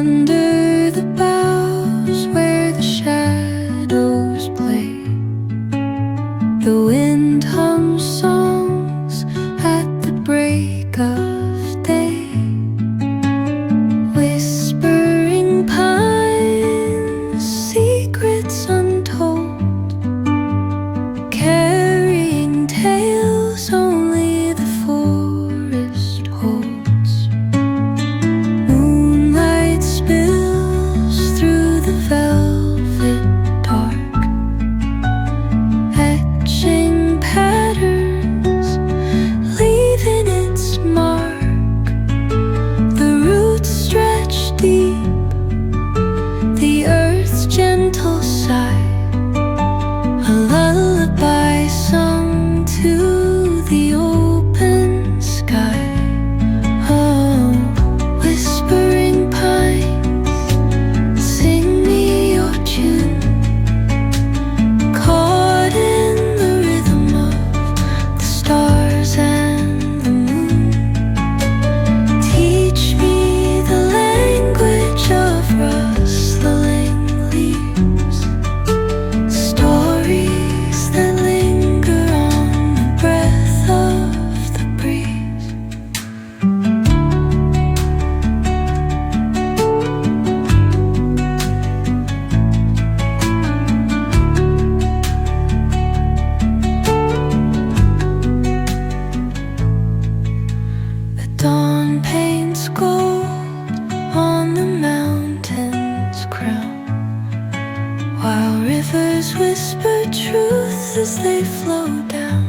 Under the boughs where the shadows play, the wind hums songs at the break of day. Whispering pines, secrets untold, carrying tales only the forest holds. Moonlight spills through the velvet dark, etching patterns, leaving its mark. The roots stretch deep, the earth's gentle sigh, a lullaby sung to the open sky. Oh, whispering pines, sing me your tune, caught in the rhythm of the stars and the moon. Teach me the language of rustling leaves, stories that linger on the breath of the breeze. The dawn paints gold on the mountain's crown, while rivers whisper truth as they flow down.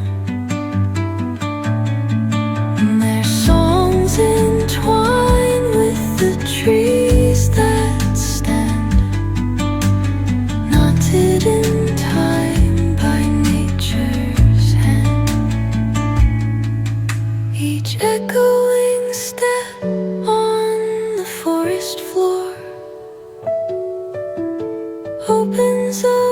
And their songs entwine with the trees that stand, knotted in time by nature's hand. Each echoing step on the forest floor opens up